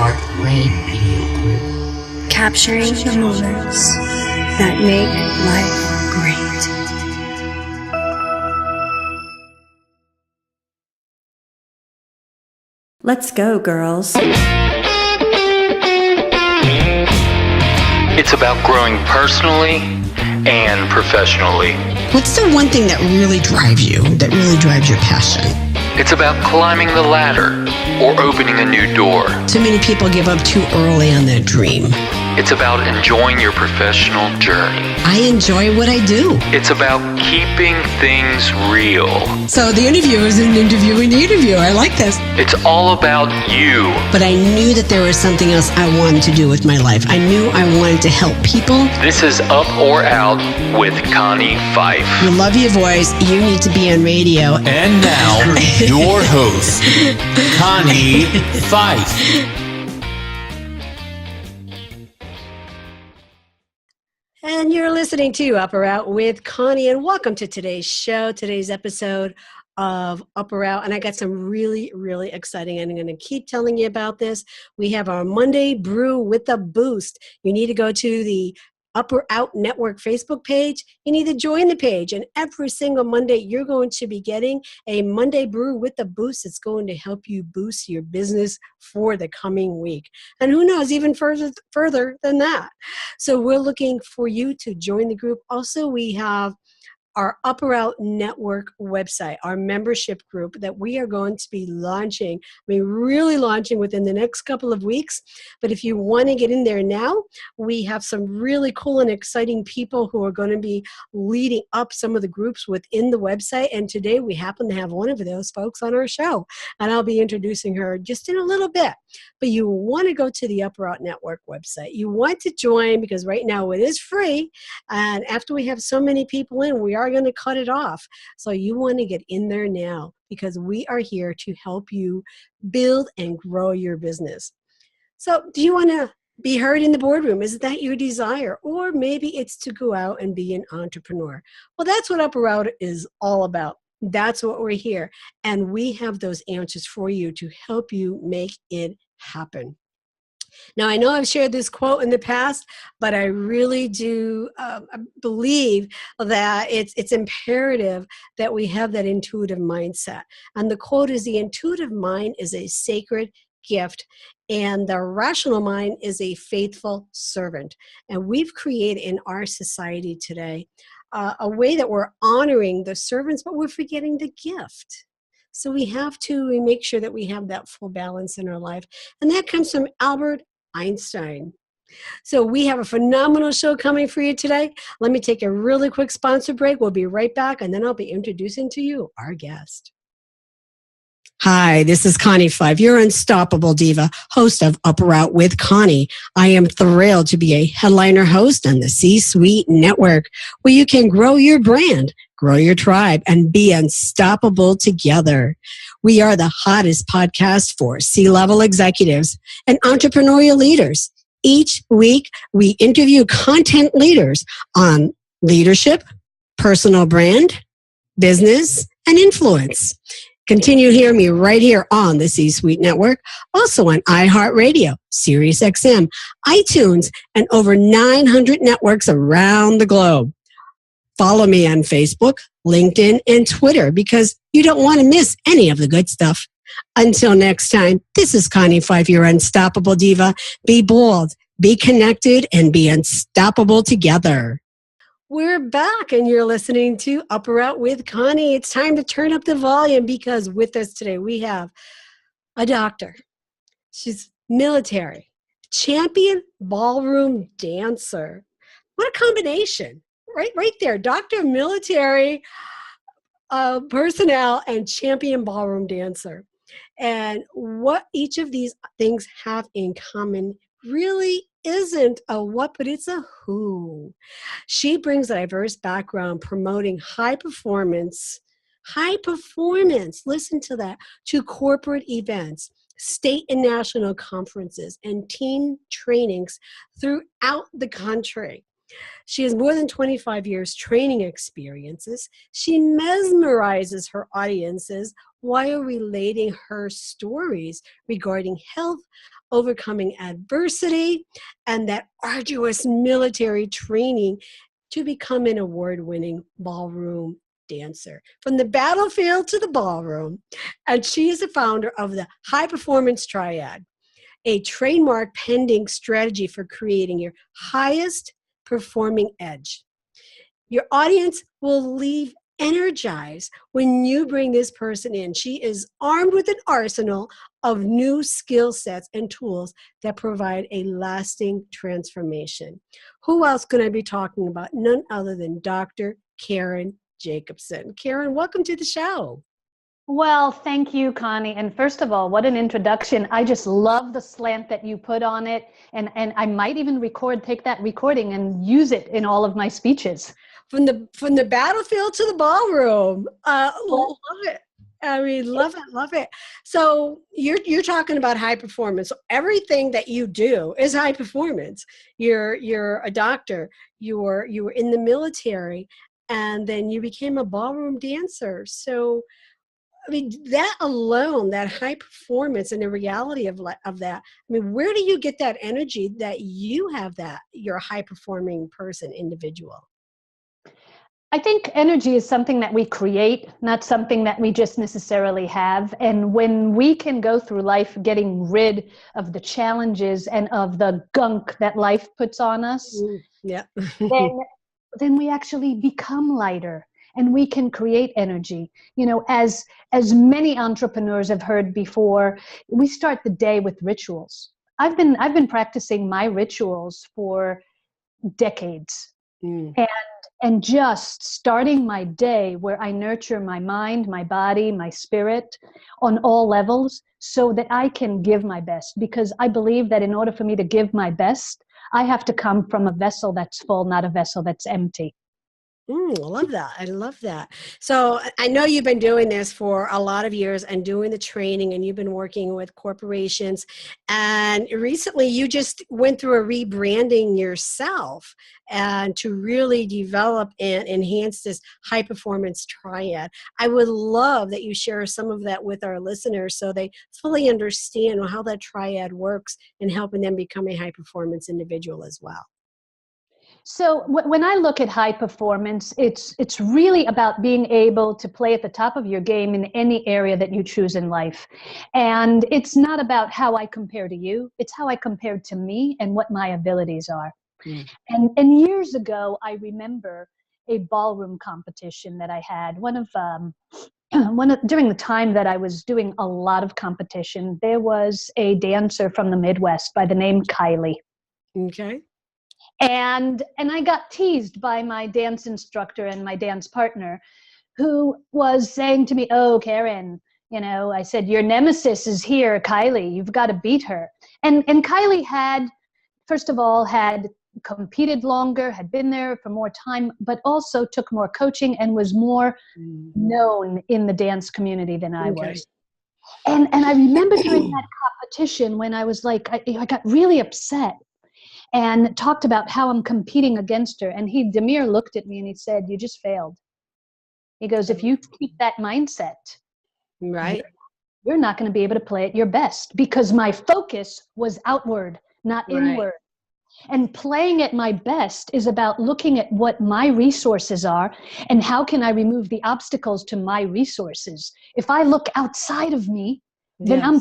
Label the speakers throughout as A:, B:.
A: iHeartRadio Group.
B: Capturing the moments that make life great. Let's go, girls.
C: It's about growing personally and professionally.
D: What's the one thing that really drives you, that really drives your passion?
C: It's about climbing the ladder or opening a new door.
D: Too many people give up too early on their dream.
C: It's about enjoying your professional journey.
D: I enjoy what I do.
C: It's about keeping things real.
D: So the interview is an interviewing the interviewer. I like this.
C: It's all about you.
D: But I knew that there was something else I wanted to do with my life. I knew I wanted to help people.
C: This is Up or Out with Connie Fife.
D: You love your voice. You need to be on radio.
A: And now, your host, Connie Fife.
E: And you're listening to Up or Out with Connie, and welcome to today's show, today's episode of Up or Out. And I got some really, really exciting, and I'm going to keep telling you about this. We have our Monday Brew with a Boost. You need to go to the Up or Out Network Facebook page. You need to join the page, and every single Monday you're going to be getting a Monday Brew with a Boost. It's going to help you boost your business for the coming week, and who knows, even further than that. So we're looking for you to join the group. Also, we have our Up or Out Network website, our membership group that we are going to be launching. Really launching within the next couple of weeks. But if you want to get in there now, we have some really cool and exciting people who are going to be leading up some of the groups within the website. And today we happen to have one of those folks on our show. And I'll be introducing her just in a little bit. But you want to go to the Up or Out Network website. You want to join because right now it is free. And after we have so many people in, we are going to cut it off. So you want to get in there now because we are here to help you build and grow your business. So do you want to be heard in the boardroom? Is that your desire? Or maybe it's to go out and be an entrepreneur. Well, that's what Up or Out is all about. That's what we're here. And we have those answers for you to help you make it happen. Now, I know I've shared this quote in the past, but I really do believe that it's imperative that we have that intuitive mindset. And the quote is, the intuitive mind is a sacred gift, and the rational mind is a faithful servant. And we've created in our society today a way that we're honoring the servants, but we're forgetting the gift. So we have to make sure that we have that full balance in our life. And that comes from Albert Einstein. So we have a phenomenal show coming for you today. Let me take a really quick sponsor break. We'll be right back, and then I'll be introducing to you our guest.
D: Hi, this is Connie Fife, your unstoppable diva, host of Up or Out with Connie. I am thrilled to be a headliner host on the C-Suite Network, where you can grow your brand, grow your tribe, and be unstoppable together. We are the hottest podcast for C-level executives and entrepreneurial leaders. Each week, we interview content leaders on leadership, personal brand, business, and influence. Continue to hear me right here on the C-Suite Network, also on iHeartRadio, SiriusXM, iTunes, and over 900 networks around the globe. Follow me on Facebook, LinkedIn, and Twitter because you don't want to miss any of the good stuff. Until next time, this is Connie Fife, your unstoppable diva. Be bold, be connected, and be unstoppable together.
E: We're back, and you're listening to Up or Out with Connie. It's time to turn up the volume because with us today we have a doctor. She's military, champion ballroom dancer. What a combination. Right there. Doctor, military personnel, and champion ballroom dancer. And what each of these things have in common really isn't a what, but it's a who. She brings a diverse background promoting high performance, listen to that, to corporate events, state and national conferences, and team trainings throughout the country. She has more than 25 years training experiences. She mesmerizes her audiences while relating her stories regarding health, overcoming adversity, and that arduous military training to become an award-winning ballroom dancer. From the battlefield to the ballroom. And she is the founder of the High Performance Triad, a trademark pending strategy for creating your highest performing edge. Your audience will leave energized when you bring this person in. She is armed with an arsenal of new skill sets and tools that provide a lasting transformation. Who else could I be talking about? None other than Dr. Karen Jacobson. Karen, welcome to the show.
F: Well, thank you, Connie. And first of all, what an introduction. I just love the slant that you put on it. And I might even take that recording and use it in all of my speeches.
E: From the battlefield to the ballroom. Love it. I mean, love it. So you're talking about high performance. So everything that you do is high performance. You're a doctor. You were in the military, and then you became a ballroom dancer. So I mean, that alone, that high performance and the reality of that, I mean, where do you get that energy that you have that you're a high performing person, individual?
F: I think energy is something that we create, not something that we just necessarily have. And when we can go through life getting rid of the challenges and of the gunk that life puts on us,
E: yeah,
F: then we actually become lighter. And we can create energy. You know, as many entrepreneurs have heard before, we start the day with rituals. I've been practicing my rituals for decades. And just starting my day where I nurture my mind, my body, my spirit on all levels so that I can give my best. Because I believe that in order for me to give my best, I have to come from a vessel that's full, not a vessel that's empty.
E: I love that. I love that. So I know you've been doing this for a lot of years and doing the training, and you've been working with corporations. And recently you just went through a rebranding yourself and to really develop and enhance this high performance triad. I would love that you share some of that with our listeners so they fully understand how that triad works in helping them become a high performance individual as well.
F: So when I look at high performance, it's really about being able to play at the top of your game in any area that you choose in life. And it's not about how I compare to you. It's how I compare to me and what my abilities are. And years ago, I remember a ballroom competition that I had. During the time that I was doing a lot of competition, there was a dancer from the Midwest by the name Kylie.
E: Okay.
F: And I got teased by my dance instructor and my dance partner, who was saying to me, "Oh, Karen, you know," I said, "your nemesis is here, Kylie. You've got to beat her." And Kylie had, first of all, had competed longer, had been there for more time, but also took more coaching and was more known in the dance community than I was. And I remember during that competition when I was like, I got really upset and talked about how I'm competing against her. And Demir looked at me and he said, "You just failed." He goes, "If you keep that mindset,
E: right,
F: you're not going to be able to play at your best," because my focus was outward, not inward. And playing at my best is about looking at what my resources are and how can I remove the obstacles to my resources. If I look outside of me, then I'm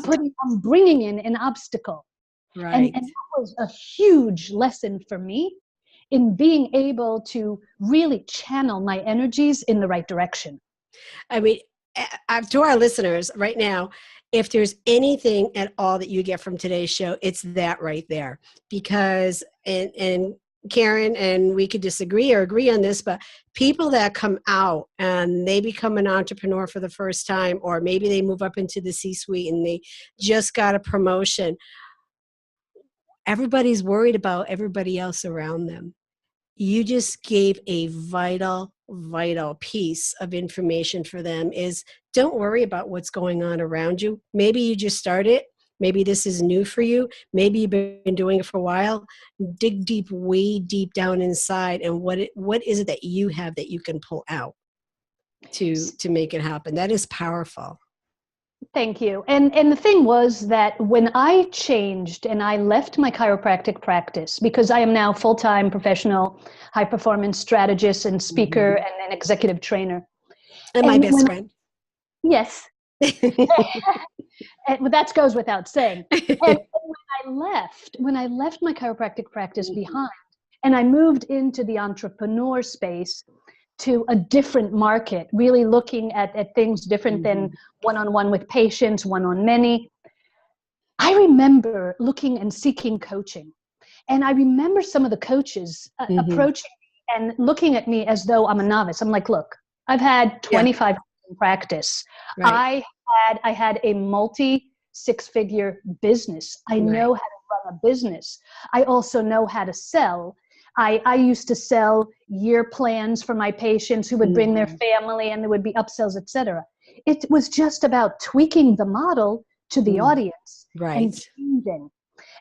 F: bringing in an obstacle. And that was a huge lesson for me in being able to really channel my energies in the right direction.
E: I mean, to our listeners right now, if there's anything at all that you get from today's show, it's that right there. Because, and Karen, and we could disagree or agree on this, but people that come out and they become an entrepreneur for the first time, or maybe they move up into the C-suite and they just got a promotion, everybody's worried about everybody else around them. You just gave a vital piece of information for them is don't worry about what's going on around you. Maybe you just started, Maybe this is new for you. Maybe you've been doing it for a while. Dig deep, way deep down inside, and what is it that you have that you can pull out to make it happen? That is powerful.
F: Thank you. And the thing was that when I changed and I left my chiropractic practice, because I am now full-time professional high performance strategist and speaker and an executive trainer.
E: And my best friend.
F: Yes. Well, that goes without saying. And when I left my chiropractic practice behind and I moved into the entrepreneur space, to a different market, really looking at things different than one-on-one with patients, one-on-many. I remember looking and seeking coaching. And I remember some of the coaches approaching me and looking at me as though I'm a novice. I'm like, look, I've had 25 years in practice. Right. I had a multi-six-figure business. I know how to run a business. I also know how to sell. I used to sell year plans for my patients who would bring their family, and there would be upsells, etc. It was just about tweaking the model to the audience and changing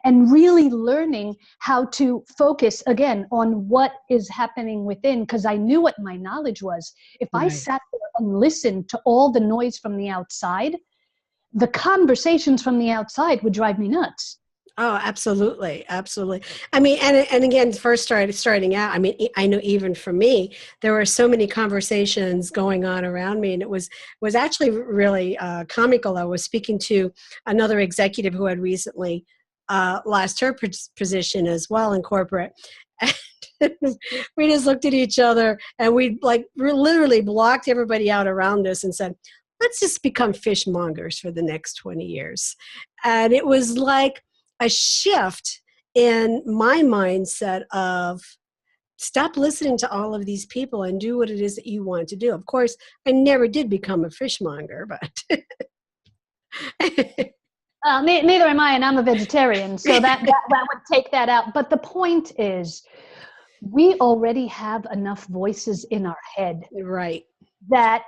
F: and really learning how to focus again on what is happening within, because I knew what my knowledge was. If I sat there and listened to all the noise from the outside, the conversations from the outside would drive me nuts.
E: Oh, absolutely. Absolutely. I mean, and again, first starting out, I mean, I know even for me, there were so many conversations going on around me, and it was actually really comical. I was speaking to another executive who had recently lost her position as well in corporate. And we just looked at each other and we literally blocked everybody out around us and said, let's just become fishmongers for the next 20 years. And it was like a shift in my mindset of stop listening to all of these people and do what it is that you want to do. Of course, I never did become a fishmonger, but
F: neither am I, and I'm a vegetarian, so that would take that out. But the point is, we already have enough voices in our head,
E: right?
F: That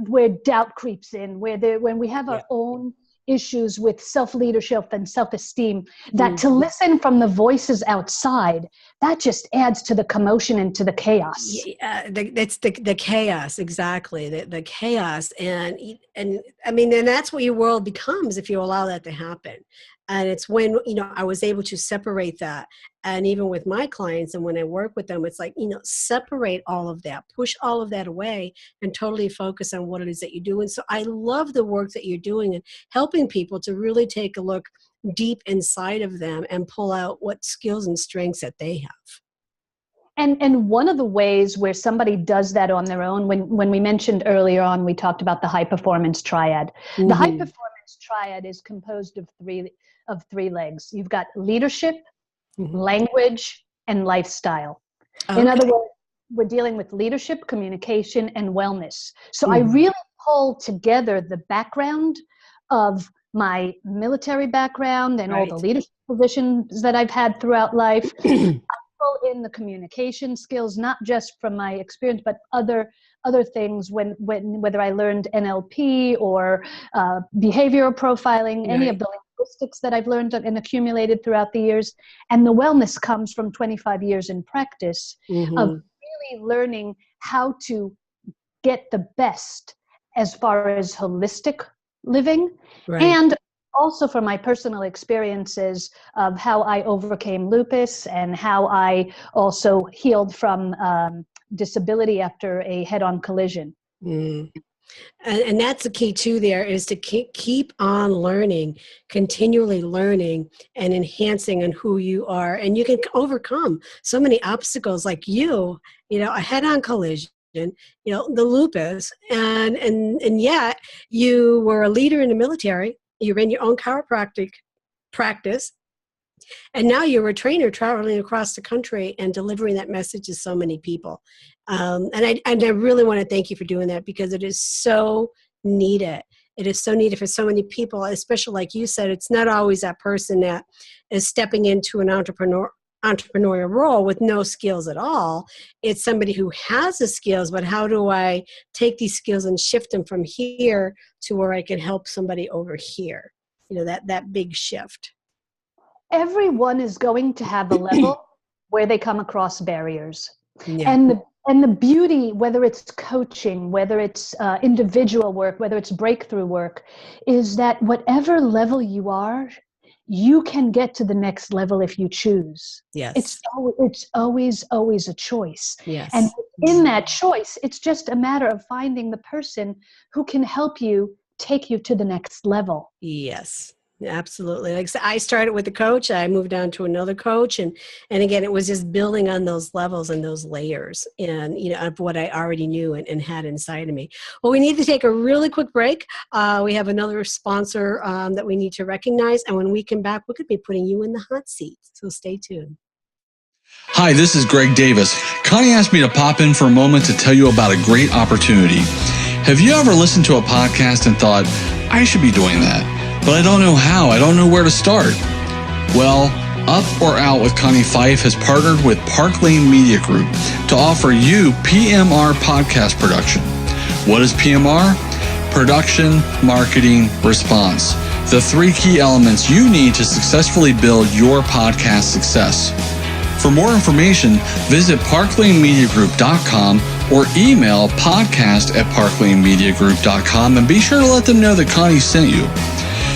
F: where doubt creeps in, when we have our own issues with self-leadership and self-esteem, that to listen from the voices outside, that just adds to the commotion and to the chaos.
E: That's the chaos, exactly. The chaos, and I mean, and that's what your world becomes if you allow that to happen. And it's when, I was able to separate that. And even with my clients and when I work with them, it's like, separate all of that, push all of that away and totally focus on what it is that you do. And so I love the work that you're doing and helping people to really take a look deep inside of them and pull out what skills and strengths that they have.
F: And one of the ways where somebody does that on their own, when we mentioned earlier on, we talked about the high performance triad. The high performance triad is composed of three legs. You've got leadership, language, and lifestyle. In other words, we're dealing with leadership, communication, and wellness. So I really pull together the background of my military background and all the leadership positions that I've had throughout life. I pull in the communication skills, not just from my experience, but other things, whether I learned NLP or behavioral profiling, any of the linguistics that I've learned and accumulated throughout the years. And the wellness comes from 25 years in practice of really learning how to get the best as far as holistic living, and also from my personal experiences of how I overcame lupus and how I also healed from disability after a head-on collision.
E: And that's the key too, there is to keep on learning, continually learning and enhancing on who you are. And you can overcome so many obstacles like a head-on collision, the lupus, and yet you were a leader in the military. You ran your own chiropractic practice. And now you're a trainer traveling across the country and delivering that message to so many people. And I really want to thank you for doing that, because it is so needed. It is so needed for so many people, especially like you said, it's not always that person that is stepping into an entrepreneurial role with no skills at all. It's somebody who has the skills, but how do I take these skills and shift them from here to where I can help somebody over here? that big shift?
F: Everyone is going to have a level where they come across barriers.
E: Yeah.
F: And the beauty, whether it's coaching, whether it's individual work, whether it's breakthrough work, is that whatever level you are, you can get to the next level if you choose.
E: Yes.
F: It's always a choice.
E: Yes.
F: And in that choice, it's just a matter of finding the person who can help you take you to the next level.
E: Yes. Absolutely. Like I started with a coach, I moved down to another coach, and again, it was just building on those levels and those layers, and of what I already knew and had inside of me. Well, we need to take a really quick break. We have another sponsor that we need to recognize, and when we come back, we could be putting you in the hot seat. So stay tuned.
G: Hi, this is Greg Davis. Connie asked me to pop in for a moment to tell you about a great opportunity. Have you ever listened to a podcast and thought, I should be doing that, but I don't know how, I don't know where to start? Well, Up or Out with Connie Fife has partnered with Park Lane Media Group to offer you PMR podcast production. What is PMR? Production, marketing, response. The three key elements you need to successfully build your podcast success. For more information, visit parklanemediagroup.com or email podcast@parklanemediagroup.com and be sure to let them know that Connie sent you.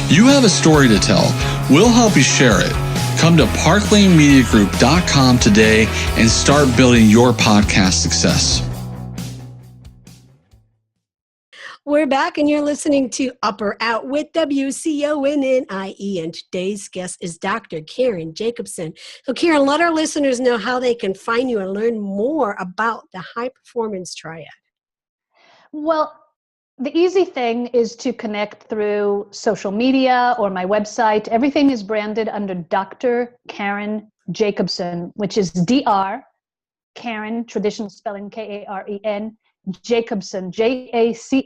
G: You have a story to tell. We'll help you share it. Come to parklanemediagroup.com today and start building your podcast success.
E: We're back, and you're listening to Up or Out with WCONNIE, and today's guest is Dr. Karen Jacobson. So, Karen, let our listeners know how they can find you and learn more about the High Performance Triad.
F: Well, the easy thing is to connect through social media or my website. Everything is branded under Dr. Karen Jacobson, which is Dr. Karen, traditional spelling Karen, Jacobson, Jacobson.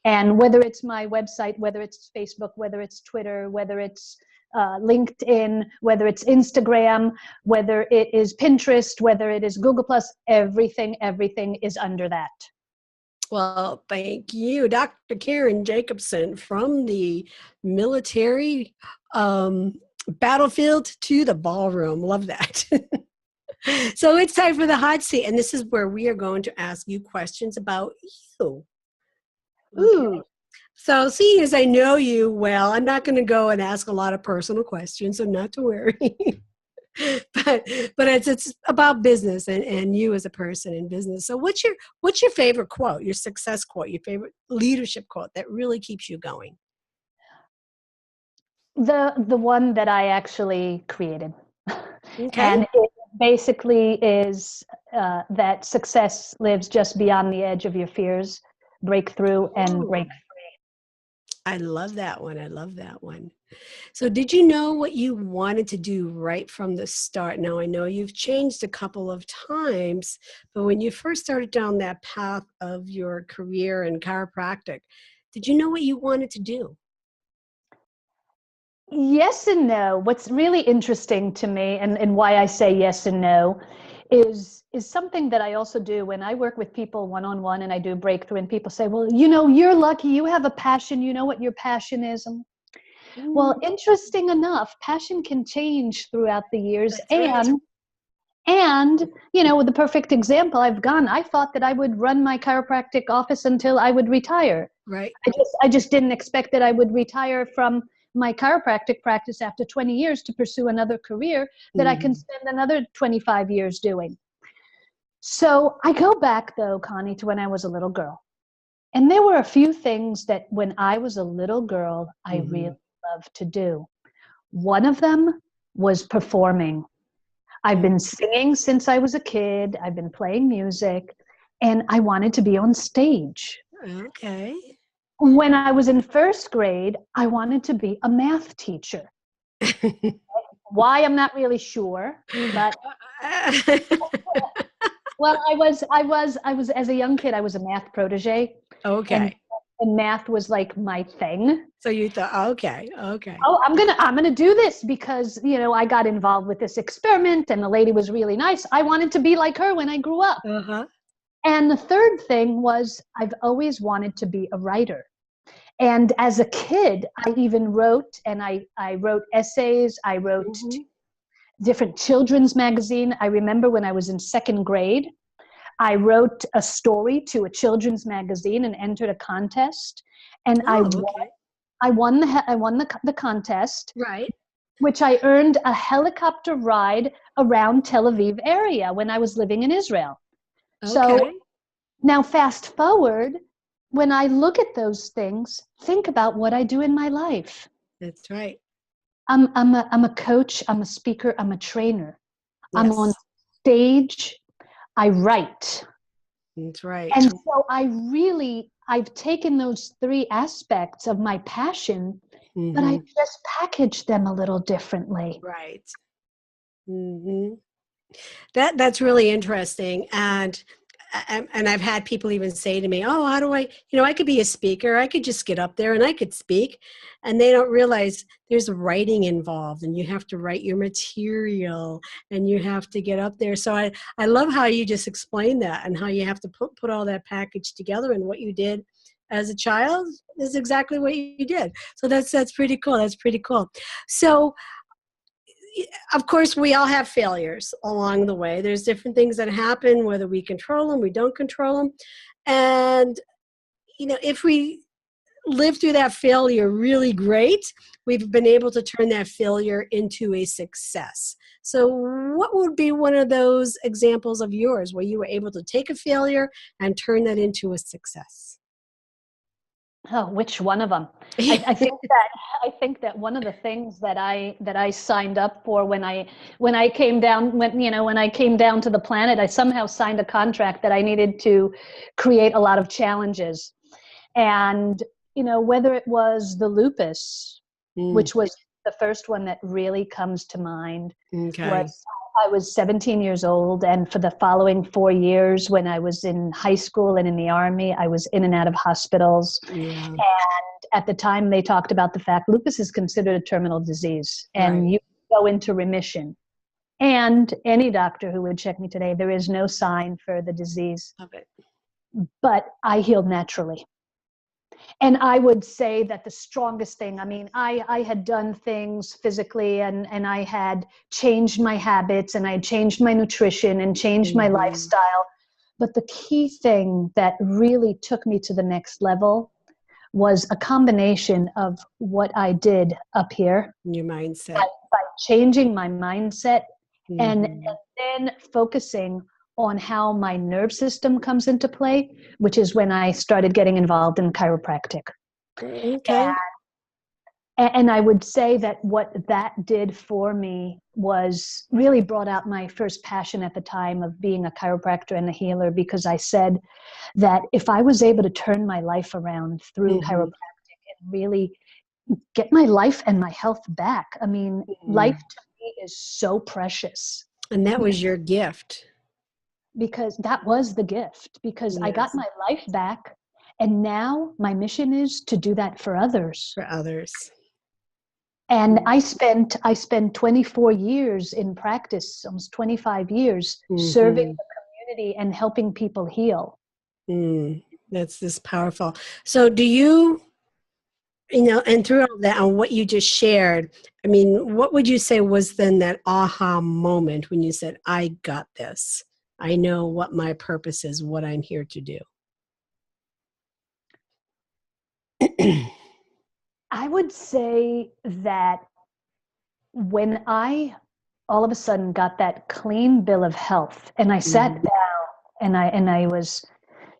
F: And whether it's my website, whether it's Facebook, whether it's Twitter, whether it's LinkedIn, whether it's Instagram, whether it is Pinterest, whether it is Google+, everything is under that.
E: Well, thank you, Dr. Karen Jacobson, from the military battlefield to the ballroom. Love that. So it's time for the hot seat, and this is where we are going to ask you questions about you.
F: Ooh.
E: So seeing as I know you well, I'm not going to go and ask a lot of personal questions, so not to worry. but it's about business and you as a person in business. So what's your favorite quote, your success quote, your favorite leadership quote that really keeps you going?
F: The one that I actually created.
E: Okay.
F: And it basically is that success lives just beyond the edge of your fears. Break through and break free.
E: I love that one. So did you know what you wanted to do right from the start? Now, I know you've changed a couple of times, but when you first started down that path of your career in chiropractic, did you know what you wanted to do?
F: Yes and no. What's really interesting to me, and why I say yes and no, is something that I also do when I work with people one-on-one and I do breakthrough, and people say, well, you're lucky, you have a passion, you know what your passion is. Well, interesting enough, passion can change throughout the years. And with the perfect example, I thought that I would run my chiropractic office until I would retire.
E: Right.
F: I just didn't expect that I would retire from my chiropractic practice after 20 years to pursue another career that I can spend another 25 years doing. So I go back, though, Connie, to when I was a little girl. And there were a few things that when I was a little girl, I really loved to do. One of them was performing. I've been singing since I was a kid. I've been playing music, and I wanted to be on stage.
E: Okay.
F: When I was in first grade, I wanted to be a math teacher. Why, I'm not really sure, but well, I was as a young kid, I was a math protege.
E: Okay.
F: And math was like my thing.
E: So you thought, okay.
F: Oh, I'm gonna do this because I got involved with this experiment, and the lady was really nice. I wanted to be like her when I grew up.
E: Uh-huh.
F: And the third thing was I've always wanted to be a writer. And as a kid, I even wrote, and I wrote essays. I wrote different children's magazine. I remember when I was in second grade, I wrote a story to a children's magazine and entered a contest. And I won the contest.
E: Right.
F: Which I earned a helicopter ride around Tel Aviv area when I was living in Israel.
E: Okay.
F: So now fast forward, when I look at those things, think about what I do in my life.
E: That's right.
F: I'm a coach, I'm a speaker, I'm a trainer.
E: Yes.
F: I'm on stage, I write.
E: That's right.
F: And so I've taken those three aspects of my passion, but I just package them a little differently.
E: Right. That's really interesting. And I've had people even say to me, oh, how do I could be a speaker. I could just get up there and I could speak. And they don't realize there's writing involved, and you have to write your material and you have to get up there. So I love how you just explained that, and how you have to put all that package together, and what you did as a child is exactly what you did. So that's pretty cool. That's pretty cool. So of course, we all have failures along the way. There's different things that happen, whether we control them, we don't control them. And, if we live through that failure really great, we've been able to turn that failure into a success. So what would be one of those examples of yours where you were able to take a failure and turn that into a success?
F: Oh, which one of them? I think that one of the things that I signed up for when I came down to the planet, I somehow signed a contract that I needed to create a lot of challenges. And whether it was the lupus, which was the first one that really comes to mind, was I was 17 years old, and for the following 4 years, when I was in high school and in the Army, I was in and out of hospitals. Yeah. And at the time, they talked about the fact lupus is considered a terminal disease, and you go into remission. And any doctor who would check me today, there is no sign for the disease. Love it. But I healed naturally. And I would say that the strongest thing, I had done things physically, and I had changed my habits, and I changed my nutrition and changed my lifestyle. But the key thing that really took me to the next level was a combination of what I did up here.
E: Your mindset.
F: By changing my mindset and then focusing on how my nerve system comes into play, which is when I started getting involved in chiropractic. Okay. And I would say that what that did for me was really brought out my first passion at the time of being a chiropractor and a healer, because I said that if I was able to turn my life around through chiropractic and really get my life and my health back, life to me is so precious.
E: And that was your gift.
F: Because that was the gift, because I got my life back, and now my mission is to do that for others.
E: For others.
F: And I spent 24 years in practice, almost 25 years, serving the community and helping people heal.
E: That's just powerful. So do you, and through all that and what you just shared, what would you say was then that aha moment when you said, I got this? I know what my purpose is, what I'm here to do.
F: I would say that when I all of a sudden got that clean bill of health, and I sat down and I was,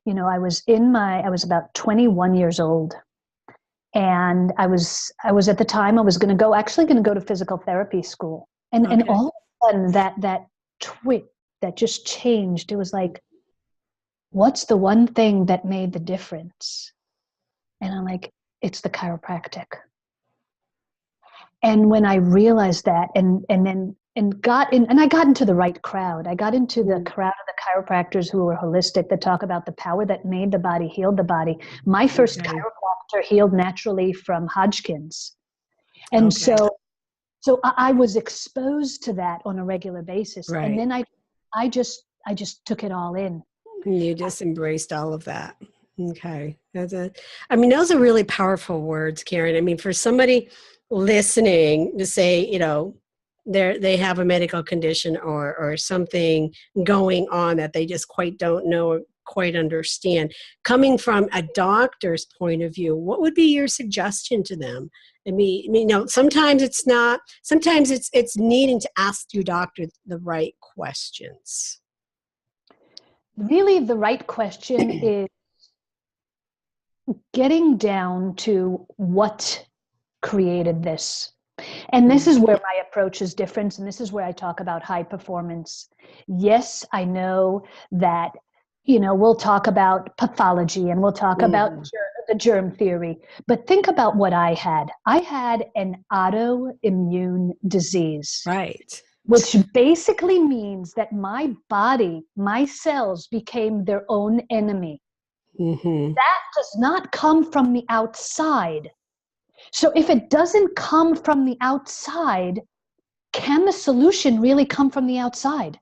F: I was about 21 years old, and I was at the time I was going to go to physical therapy school, and all of a sudden that twitch that just changed. It was like, what's the one thing that made the difference? And I'm like, it's the chiropractic. And when I realized that, and I got into the right crowd. I got into the crowd of the chiropractors who were holistic, that talk about the power that made the body, healed the body. My first chiropractor healed naturally from Hodgkin's. And so I was exposed to that on a regular basis. Right. And then I just took it all in.
E: You just embraced all of that. Okay. Those are really powerful words, Karen. I mean, for somebody listening to say, they have a medical condition or something going on that they just quite don't know or quite understand. Coming from a doctor's point of view, what would be your suggestion to them? Sometimes it's not, sometimes it's needing to ask your doctor the right questions.
F: Really, the right question is getting down to what created this. And this is where my approach is different. And this is where I talk about high performance. Yes, I know that, we'll talk about pathology and we'll talk about the germ theory, but think about what I had. I had an autoimmune disease.
E: Right.
F: Which basically means that my body, my cells became their own enemy. That does not come from the outside. So if it doesn't come from the outside, can the solution really come from the outside?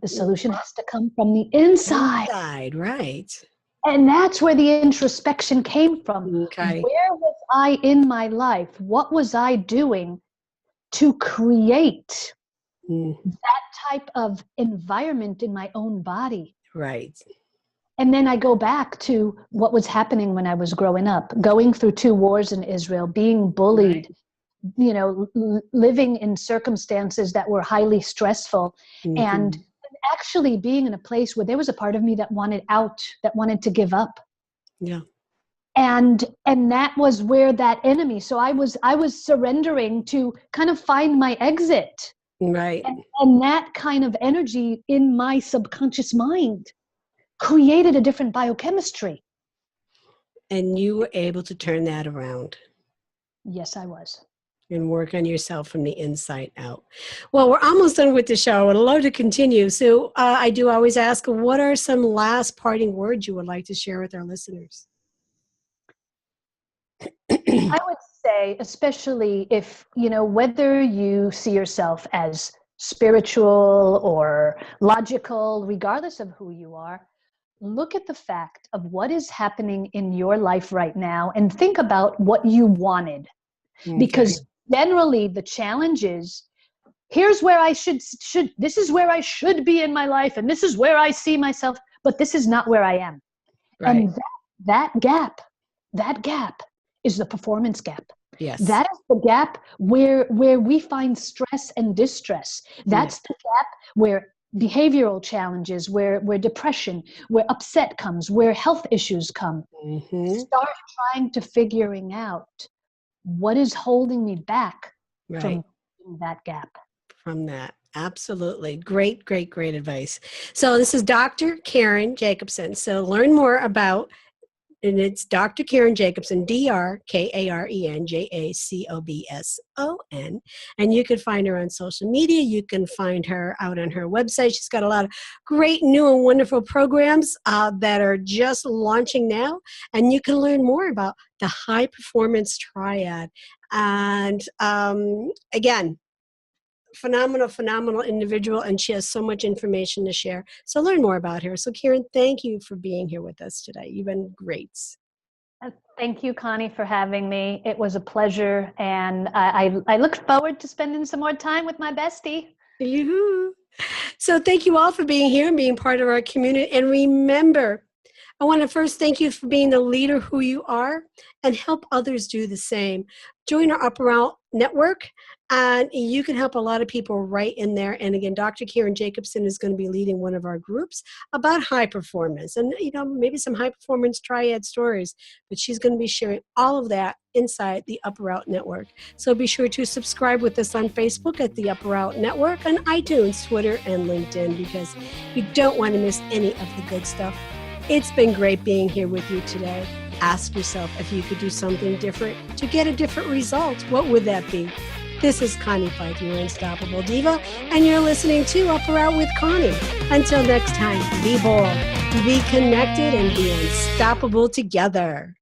F: The solution has to come from the inside.
E: Right.
F: And that's where the introspection came from.
E: Okay.
F: Where was I in my life? What was I doing to create that type of environment in my own body?
E: Right.
F: And then I go back to what was happening when I was growing up, going through 2 wars in Israel, being bullied, living in circumstances that were highly stressful, and actually being in a place where there was a part of me that wanted out, that wanted to give up.
E: Yeah.
F: And that was where that enemy. So I was surrendering to kind of find my exit.
E: Right.
F: And that kind of energy in my subconscious mind created a different biochemistry.
E: And you were able to turn that around.
F: Yes, I was.
E: And work on yourself from the inside out. Well, we're almost done with the show. I would love to continue. So I do always ask, what are some last parting words you would like to share with our listeners?
F: I would say, especially if, whether you see yourself as spiritual or logical, regardless of who you are, look at the fact of what is happening in your life right now and think about what you wanted. Okay. Because generally the challenge is, here's where I should, this is where I should be in my life, and this is where I see myself, but this is not where I am. Right. And that gap is the performance gap.
E: Yes.
F: That is the gap where we find stress and distress. That's the gap where behavioral challenges, where depression, where upset comes, where health issues come. Start trying to figuring out what is holding me back from that gap.
E: From that. Absolutely. Great advice. So this is Dr. Karen Jacobson. So learn more about, and it's Dr. Karen Jacobson, DrKaren Jacobson. And you can find her on social media. You can find her out on her website. She's got a lot of great new and wonderful programs that are just launching now. And you can learn more about the high performance triad. And again, phenomenal individual, and she has so much information to share. So learn more about her. So Karen, thank you for being here with us today. You've been great.
F: Thank you, Connie, for having me. It was a pleasure, and I look forward to spending some more time with my bestie.
E: Yoo-hoo. So thank you all for being here and being part of our community. And remember, I want to first thank you for being the leader who you are and help others do the same. Join our Upper Out Network, and you can help a lot of people right in there. And again, Dr. Karen Jacobson is going to be leading one of our groups about high performance and, maybe some high performance triad stories, but she's going to be sharing all of that inside the Upper Out Network. So be sure to subscribe with us on Facebook at the Upper Out Network, on iTunes, Twitter, and LinkedIn, because you don't want to miss any of the good stuff. It's been great being here with you today. Ask yourself if you could do something different to get a different result. What would that be? This is Connie Fife, your Unstoppable Diva, and you're listening to Upper Out with Connie. Until next time, be bold, be connected, and be unstoppable together.